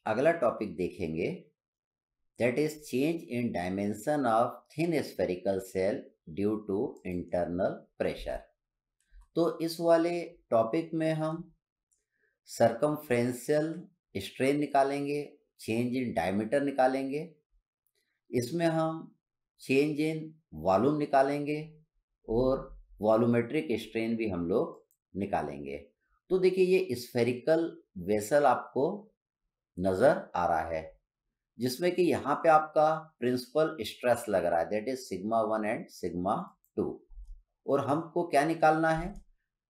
अगला टॉपिक देखेंगे, that is change in dimension of thin spherical shell due to internal pressure. तो इस वाले टॉपिक में हम सरकमफ्रेंशियल स्ट्रेन निकालेंगे, चेंज इन डायमीटर निकालेंगे, इसमें हम चेंज इन वॉल्यूम निकालेंगे और वॉल्यूमेट्रिक स्ट्रेन भी हम लोग निकालेंगे। तो देखिए ये स्फेरिकल वेसल आपको नज़र आ रहा है, जिसमें कि यहाँ पे आपका प्रिंसिपल स्ट्रेस लग रहा है, that is sigma 1 and sigma 2। और हमको क्या निकालना है,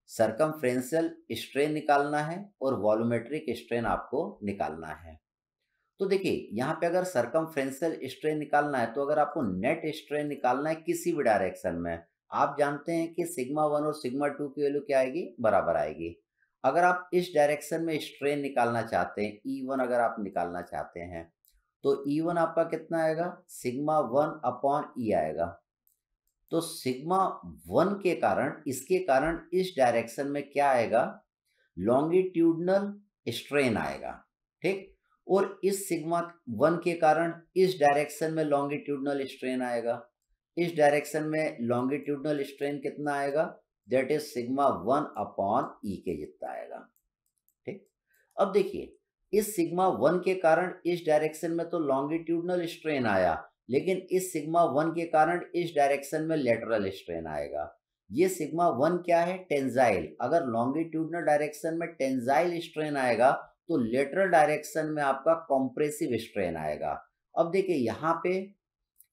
सरकमफ्रेंशियल स्ट्रेन निकालना है और वॉल्यूमेट्रिक स्ट्रेन आपको निकालना है। तो देखिए यहाँ पे अगर सरकमफ्रेंशियल स्ट्रेन निकालना है तो अगर आपको नेट स्ट्रेन निकालना है किसी भी डायरेक्शन में, आप जानते हैं कि सिग्मा 1 और सिग्मा 2 की वैल्यू क्या आएगी, बराबर आएगी। अगर आप इस डायरेक्शन में स्ट्रेन निकालना चाहते हैं, E1 अगर आप निकालना चाहते हैं, तो E1 आपका कितना आएगा, सिग्मा 1 अपॉन E आएगा। तो सिग्मा 1 के कारण, इसके कारण इस डायरेक्शन में क्या आएगा, लॉन्गिट्यूडनल स्ट्रेन आएगा, ठीक। और इस सिग्मा 1 के कारण इस डायरेक्शन में लॉन्गिट्यूडनल स्ट्रेन आएगा। इस डायरेक्शन में लॉन्गिट्यूडनल स्ट्रेन कितना आएगा, दैट इज सिग्मा 1 अपॉन ई के जितना आएगा, ठीक। अब देखिए इस सिग्मा 1 के कारण इस डायरेक्शन में तो लॉन्गिट्यूडनल स्ट्रेन आया, लेकिन इस सिग्मा 1 के कारण इस डायरेक्शन में लेटरल स्ट्रेन आएगा। ये सिग्मा 1 क्या है, टेंजाइल। अगर लॉन्गिट्यूडनल डायरेक्शन में टेंजाइल स्ट्रेन आएगा तो लेटरल डायरेक्शन में आपका कॉम्प्रेसिव स्ट्रेन आएगा। अब देखिए यहाँ पे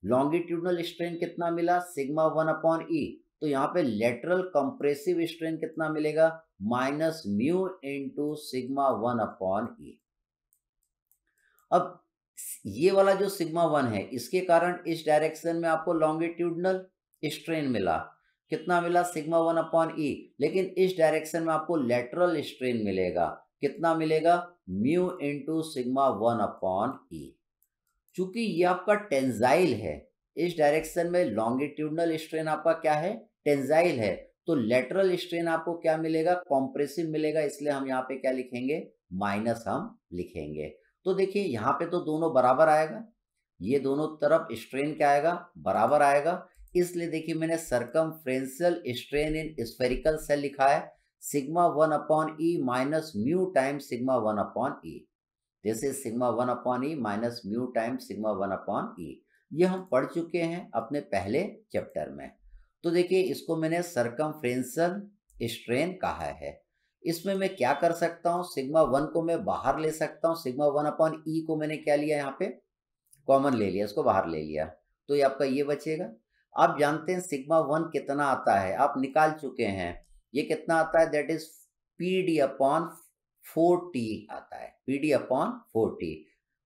लॉन्गिट्यूडनल स्ट्रेन कितना मिला, सिग्मा 1 अपॉन ई, तो यहाँ पे लेटरल कंप्रेसिव स्ट्रेन कितना मिलेगा, minus mu into sigma 1 upon E. अब ये वाला जो सिग्मा 1 है, इसके कारण इस डायरेक्शन में आपको लॉन्गिट्यूडनल स्ट्रेन मिला, कितना मिला, सिग्मा 1 अपॉन ई। लेकिन इस डायरेक्शन में आपको लेटरल स्ट्रेन मिलेगा, कितना मिलेगा, म्यू इंटू सिग्मा 1 अपॉन ई। चूंकि ये आपका टेंजाइल है, इस डायरेक्शन में लॉन्गिट्यूडनल स्ट्रेन आपका क्या है, टेंजाइल है, तो लेटरल स्ट्रेन आपको क्या मिलेगा, कॉम्प्रेसिव मिलेगा। इसलिए हम यहाँ पे क्या लिखेंगे, माइनस हम लिखेंगे। तो देखिए यहाँ पे तो दोनों बराबर आएगा, ये दोनों तरफ स्ट्रेन क्या आएगा, बराबर आएगा। इसलिए देखिए मैंने circumferential strain in spherical cell लिखा है, sigma 1 upon E minus mu times sigma 1 upon E. This is sigma 1 upon E minus mu times sigma 1 upon E. ये हम पढ़ चुके हैं अपने पहले चैप्टर में। तो देखिए इसको मैंने सरकमफ्रेंशियल स्ट्रेन कहा है। इसमें मैं क्या कर सकता हूँ, सिग्मा 1 को मैं बाहर ले सकता हूँ, सिग्मा 1 अपॉन ई को मैंने क्या लिया, यहाँ पे कॉमन ले लिया, इसको बाहर ले लिया, तो ये आपका ये बचेगा। आप जानते हैं सिग्मा 1 कितना आता है, आप निकाल चुके हैं, ये कितना आता है, that is P D upon 4t आता है, पी डी अपॉन 4t।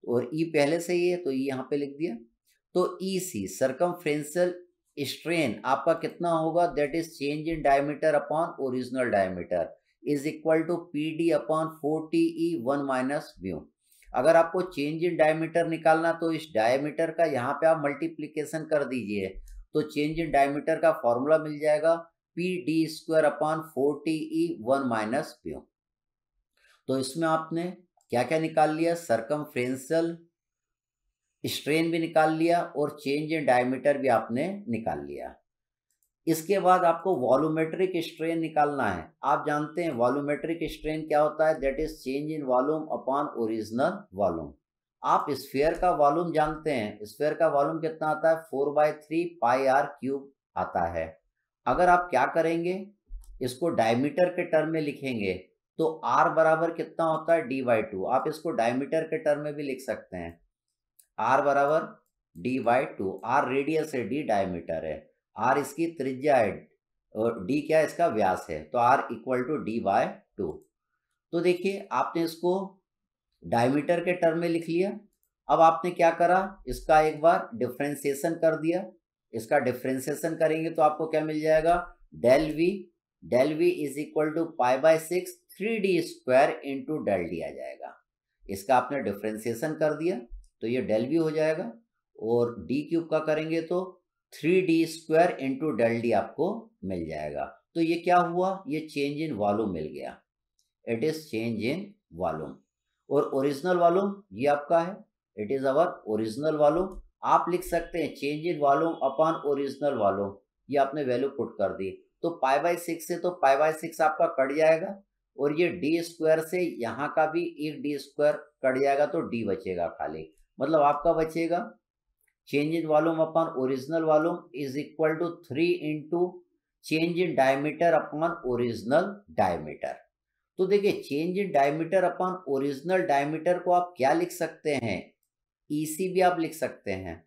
और ई पहले से ही है तो ई यहाँ पे लिख दिया। तो ई सी सरकमफ्रेंशियल स्ट्रेन आपका कितना होगा, that is change in diameter upon original diameter is equal to P D upon 4t E 1 minus mu. अगर आपको चेंज इन डायमीटर निकालना तो इस डायमीटर का यहाँ पे आप मल्टीप्लीकेशन कर दीजिए, तो चेंज इन डायमीटर का फॉर्मूला मिल जाएगा P D square upon 4t E 1 minus mu. तो इसमें आपने क्या क्या निकाल लिया, सरकमफ्रेंशियल स्ट्रेन भी निकाल लिया और चेंज इन डायमीटर भी आपने निकाल लिया। इसके बाद आपको वॉल्यूमेट्रिक स्ट्रेन निकालना है। आप जानते हैं वॉल्यूमेट्रिक स्ट्रेन क्या होता है, that is change in volume upon original volume. आप स्फीयर का वॉल्यूम जानते हैं, स्फीयर का वॉल्यूम कितना आता है, 4/3 पाई आर क्यूब आता है। अगर आप क्या करेंगे, इसको डायमीटर के टर्म में लिखेंगे तो r बराबर कितना होता है, d/2। आप इसको डायमीटर के टर्म में भी लिख सकते हैं, r बराबर d/2। r रेडियस है, d डायमीटर है, r इसकी त्रिज्या है और d क्या है, इसका व्यास है, तो r इक्वल टू d/2। तो देखिए आपने इसको डायमीटर के टर्म में लिख लिया। अब आपने क्या करा, इसका एक बार डिफ्रेंसिएशन कर दिया। इसका डिफ्रेंसिएशन करेंगे तो आपको क्या मिल जाएगा, del V is equal to π/6 3d square into del D आ जाएगा। इसका आपने डिफ्रेंसिएशन कर दिया तो ये डेल वी हो जाएगा, और डी क्यूब का करेंगे तो 3d square into del D आपको मिल जाएगा। तो ये क्या हुआ, ये चेंज इन वॉल्यूम मिल गया, it is change in volume. और ओरिजिनल वॉल्यूम ये आपका है, it is our original volume. आप लिख सकते हैं change in volume upon original volume, ये आपने वैल्यू पुट कर दी। तो π/6 से तो π/6 आपका कट जाएगा और ये डी स्क्वायर से यहाँ का भी एक डी स्क्वायर कट जाएगा तो डी बचेगा खाली। मतलब आपका बचेगा change in volume upon original volume is equal to 3 into change in diameter upon original diameter. तो देखिए change in diameter upon original diameter को आप क्या लिख सकते हैं, ईसी भी आप लिख सकते हैं।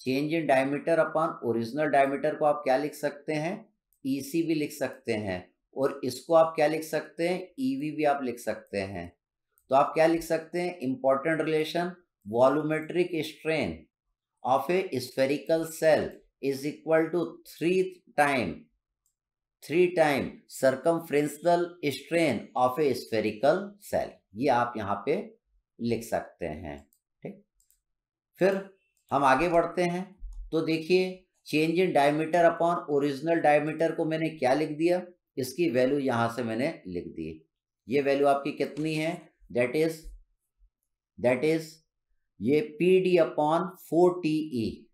Change in diameter upon original diameter को आप क्या लिख सकते हैं, ईसी भी लिख सकते हैं। और इसको आप क्या लिख सकते हैं, ईवी भी आप लिख सकते हैं। तो आप क्या लिख सकते हैं, important relation volumetric strain of a spherical shell is equal to 3 time circumferential strain of a spherical shell. ये आप यहाँ पे लिख सकते हैं। ठीक, फिर हम आगे बढ़ते हैं। तो देखिए change in diameter upon original diameter को मैंने क्या लिख दिया, इसकी वैल्यू यहां से मैंने लिख दी। ये वैल्यू आपकी कितनी है, दैट इज ये P upon 4TE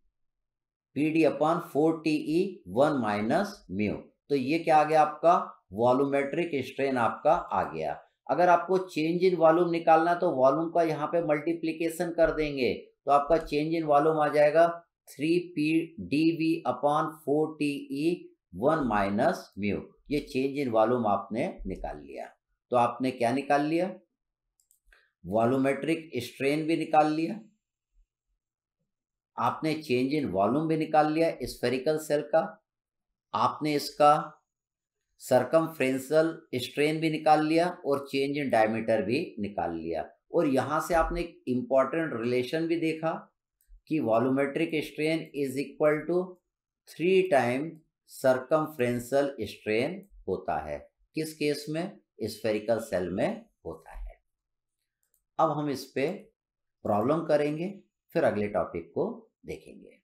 1 minus mu. तो ये क्या आ गया आपका, वॉल्यूमेट्रिक स्ट्रेन आपका आ गया। अगर आपको चेंज इन वॉल्यूम निकालना तो वॉल्यूम का यहाँ पे मल्टीप्लीकेशन कर देंगे, तो आपका चेंज इन वॉल्यूम आ जाएगा 3PdV upon 4TE 1 minus mu. ये चेंज इन वॉल्यूम आपने निकाल लिया। तो आपने क्या निकाल लिया, वॉल्यूमेट्रिक स्ट्रेन भी निकाल लिया, आपने चेंज इन वॉल्यूम भी निकाल लिया स्फेरिकल सेल का, आपने इसका सर्कमफ्रेंशियल स्ट्रेन भी निकाल लिया और चेंज इन डायमीटर भी निकाल लिया। और यहां से आपने एक इंपॉर्टेंट रिलेशन भी देखा कि volumetric strain is equal to 3 time circumferential strain होता है। किस केस में, स्फेरिकल सेल में होता है। अब हम इस पे प्रॉब्लम करेंगे, फिर अगले टॉपिक को देखेंगे।